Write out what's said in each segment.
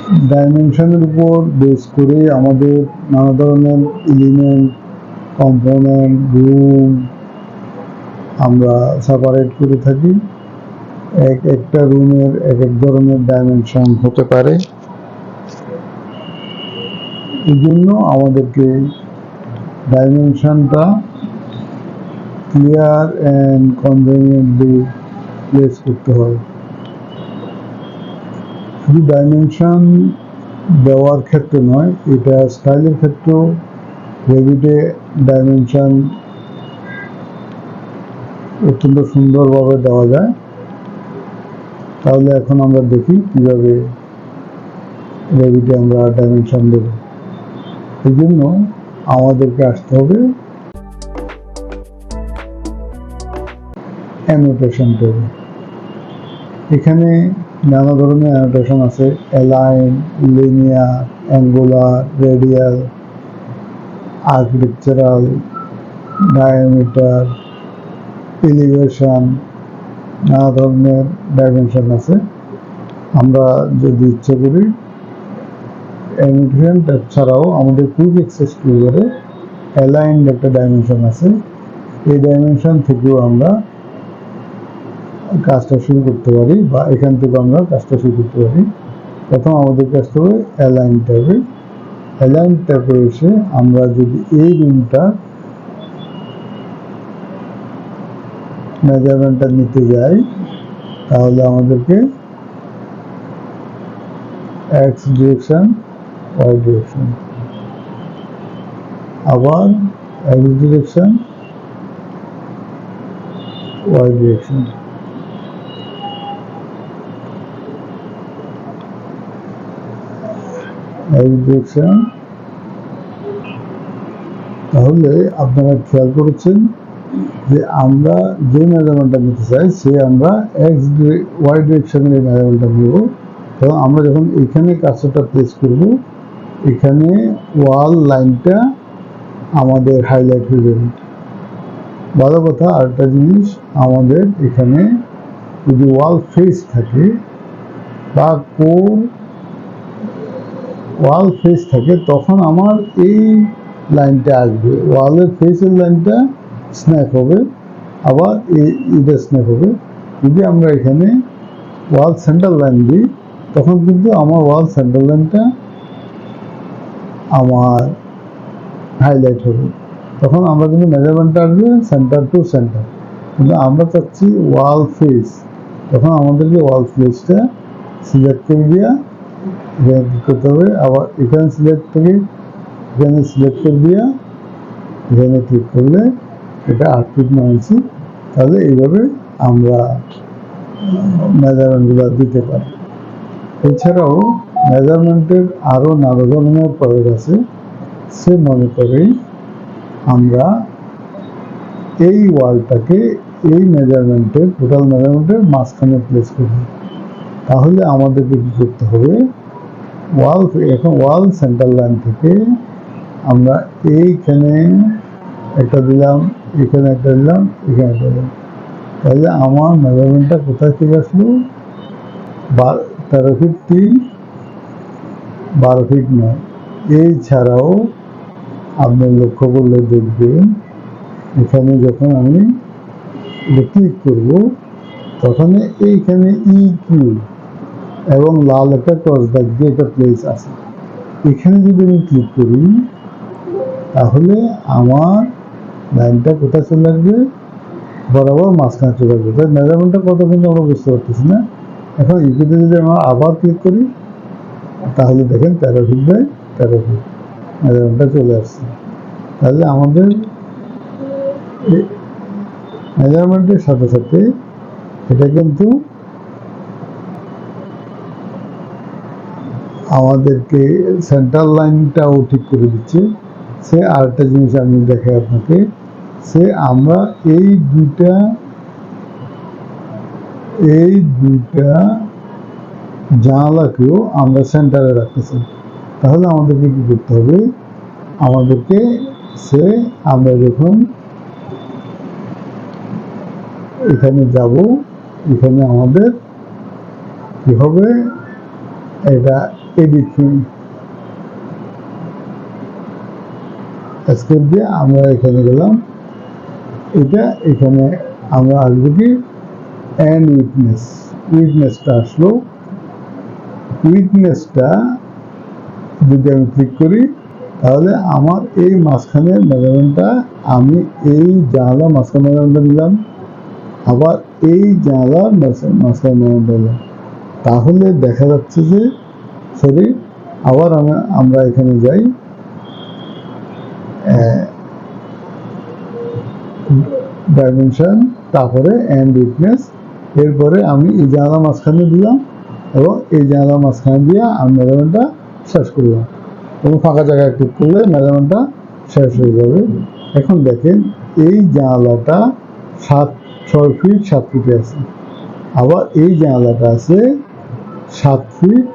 ডাইমেনশনের উপর বেস করে আমাদের নানা ধরনের এলিমেন্ট, কম্পোনেন্ট, রুম আমরা সেপারেট করে থাকি। একটা রুমের এক ধরনের ডাইমেনশন হতে পারে। এই জন্য আমাদেরকে ডাইমেনশনটা ক্লিয়ার অ্যান্ড কনভেনিয়েন্টলি প্লেস করতে হয়। শুধু ডাইমেনশন দেওয়ার ক্ষেত্রে নয়, এটা স্টাইলের ক্ষেত্রেও রেভিটে ডাইমেনশন অত্যন্ত সুন্দরভাবে দেওয়া যায়। তাহলে এখন আমরা দেখি কিভাবে রেভিটে আমরা ডাইমেনশন দেব। এই জন্য আমাদেরকে আসতে হবে অ্যানোটেশন টেবিল। এখানে নানা ধরনের অ্যানোটেশন আছে: align, linear, angular, radial, architectural, diameter, elevation, নানা ধরনের ডাইমেনশন আছে। আমরা যদি ইচ্ছে করি অ্যানোটেশন ট্যাব ছাড়াও আমাদের কুইক অ্যাক্সেস কিউবারে অ্যালাইন একটা ডাইমেনশন আছে। এই ডাইমেনশন থেকেও আমরা কাজটা শুরু করতে পারি, বা এখান থেকে আমরা কাজটা শুরু করতে পারি। প্রথম আমাদেরকে আসতে হবে অ্যালাইন ট্যাবে। অ্যালাইন ট্যাবে এসে আমরা যদি এই রুমটা মেজারমেন্টটা নিতে যাই, তাহলে আমাদেরকে এক্স ডিরেকশন, ওয়াই ডিরেকশন, আবার এক্স ডিরেকশন, ওয়াই ডিরেকশন। তাহলে আপনারা খেয়াল করেছেন যে আমরা যে মেজারমেন্টটা নিতে চাই সে আমরা ওয়াই ডিরেকশনের এই মেজারমেন্টটা নেব। এবং আমরা যখন এখানে কার্সরটা প্লেস করব, এখানে ওয়াল লাইনটা আমাদের হাইলাইট হয়ে যাবে। ভালো কথা, আরেকটা জিনিস, আমাদের এখানে যদি ওয়াল ফেস থাকে বা কোর ওয়াল ফেস থাকে, তখন আমার এই লাইনটা আসবে, ওয়ালের ফেসের লাইনটা স্ন্যাপ হবে, আবার এটা স্ন্যাপ হবে। যদি আমরা এখানে ওয়াল সেন্টার লাইন দিই, তখন কিন্তু আমার ওয়াল সেন্টার লাইনটা আমার হাইলাইট হবে। তখন আমরা কিন্তু মেজারমেন্টটা আসবে সেন্টার টু সেন্টার, কিন্তু আমরা চাচ্ছি ওয়াল ফেস। তখন আমাদেরকে ওয়াল ফেসটা সিলেক্ট করে দিয়া এখানে ক্লিক করতে হবে, আবার এখানে সিলেক্ট থেকে এখানে সিলেক্ট করে দিয়া এখানে ক্লিক করলে এটা 8 ফিট 9 ইঞ্চি। তাহলে এইভাবে আমরা মেজারমেন্টগুলো দিতে পারি। এছাড়াও মেজারমেন্টের আরও নানা ধরনের প্রয়োগ আছে। সে মনে করে আমরা এই ওয়ালটাকে এই মেজারমেন্টের টোটাল মেজারমেন্টের মাঝখানে প্লেস করব। তাহলে আমাদেরকে কি করতে হবে, এখন ওয়াল সেন্টার লাইন থেকে আমরা এইখানে একটা দিলাম, এখানে একটা দিলাম, এখানে একটা দিলাম। তাহলে আমার মেজারমেন্টটা কোথায় থেকে আসলো? 13 ফিট 3, 12 ফিট 9। এই ছাড়াও আপনি লক্ষ্য করলে দেখবেন, এখানে যখন আমি ক্লিক করব, তখন এইখানে ইকিউ এবং লাল একটা ক্রস দাগ দিয়ে একটা প্লেস আছে। এখানে যদি আমি ক্লিক করি, তাহলে আমার লাইনটা কোথায় চলে আসবে? বরাবর মাঝখানে চলে আসবে। তাই মেজারমেন্টটা কত কিন্তু আমরা বুঝতে পারতেছি না। এখন ইকুতে যদি আমরা আবার ক্লিক করি, তাহলে দেখেন 13 ফিট বাই 13 ফিট মেজারমেন্টটা চলে আসছে। তাহলে আমাদের মেজারমেন্টের সাথে সাথে এটা কিন্তু আমাদেরকে সেন্টার লাইনটাও ঠিক করে দিচ্ছে। সে আরেকটা জিনিস আমি দেখাই আপনাকে, সে আমরা এই দুইটা জানালাকেও আমরা সেন্টারে রাখতে চাই। তাহলে আমাদেরকে কি করতে হবে, আমাদেরকে আমরা যখন এখানে যাব, এখানে আমাদের কি হবে, এটা এডিট এসকেপ দিয়ে আমরা এখানে গেলাম, এটা এখানে আমরা আসবো কি অ্যান্ড উইটনেসটা আসলো। উইটনেসটা যদি আমি ক্লিক করি তাহলে আমার এই মাঝখানের মেজারমেন্টটা, আমি এই জানালা মাঝখানে মেজারমেন্টটা দিলাম, আবার এই জানালার মাঝখানে মেজারমেন্টটা দিলাম, তাহলে দেখা যাচ্ছে যে আবার আমরা এখানে যাই, ডাইমেনশন, তারপরে অ্যান্ড উইটনেস, এরপরে আমি এই জানালা মাঝখানে দিলাম এবং এই জানালা মাঝখানে দিয়ে আমি মেজারমেন্টটা শেষ করলাম এবং ফাঁকা জায়গায় ক্লিক করলে মেজারমেন্টটা শেষ হয়ে যাবে। এখন দেখেন এই জানালাটা 6 ফিট 7 ফিটে আছে, আবার এই জানালাটা আছে 7 ফিট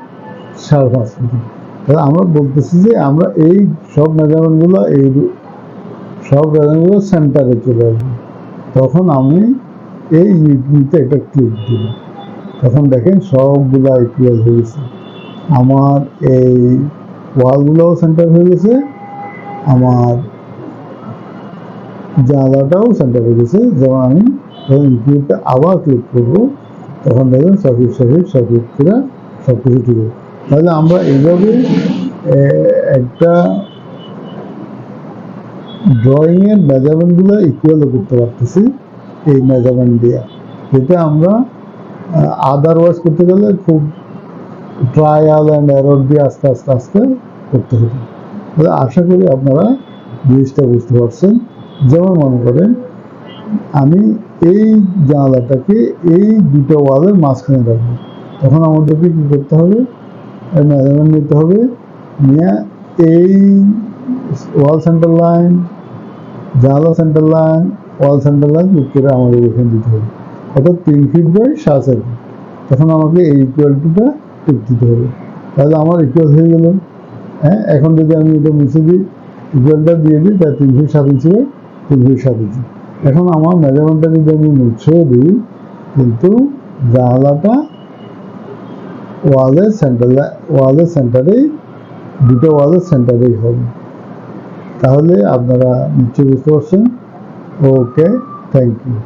5.5 ফিটে। তাহলে আমরা বলতেছি যে আমরা এই সব মেজারমেন্টগুলো সেন্টারে চলে আসবে। তখন আমি এই ইউটিলিটিতে একটা ক্লিক দিব, তখন দেখেন সবগুলা ইকুয়াল হয়ে গেছে, আমার এই ওয়ালগুলোও সেন্টার হয়ে গেছে, আমার জানালাটাও সেন্টার হয়ে গেছে। যেমন আমি যখন ইউটিলিটিতে আবার ক্লিক করবো তখন দেখবেন সঠিক করে সব কিছু ঠিক হবে। তাহলে আমরা এইভাবে একটা ড্রয়িংয়ের মেজারমেন্টগুলো ইকুয়াল করতে পারতেছি এই মেজারমেন্ট দিয়ে, যেটা আমরা আদারওয়াইজ করতে গেলে খুব ট্রায়াল অ্যান্ড এরর দিয়ে আস্তে করতে হবে। তাহলে আশা করি আপনারা জিনিসটা বুঝতে পারছেন। যেমন মনে করেন আমি এই জানালাটাকে এই দুটো ওয়ালের মাঝখানে রাখবো, তখন আমাদেরকে কি করতে হবে, মেজারমেন্ট নিতে হবে, নিয়ে এই ওয়াল সেন্টার লাইন, জানালা সেন্টার লাইন, ওয়াল সেন্টার লাইন ক্লিক করে আমাদের এখানে দিতে হবে, অর্থাৎ 3 ফিট বাই 7 ফিট। তখন আমাকে এই ইকুয়ালিটিটা টিক দিতে হবে, তাহলে আমার ইকুয়াল হয়ে গেল। হ্যাঁ, এখন যদি আমি এটা মুছে দিই, ইকুয়ালটা দিয়ে দিই, তাই 3 ফিট 7 ইঞ্চি 3 ফিট 7 ইঞ্চি। এখন আমার মেজারমেন্টটা যদি আমি মুছেও দিই, কিন্তু জানালাটা ওয়ালের সেন্টারেই, দুটো ওয়ালের সেন্টারেই হবে। তাহলে আপনারা নিশ্চয়ই বুঝতে পারছেন। ওকে, থ্যাংক ইউ।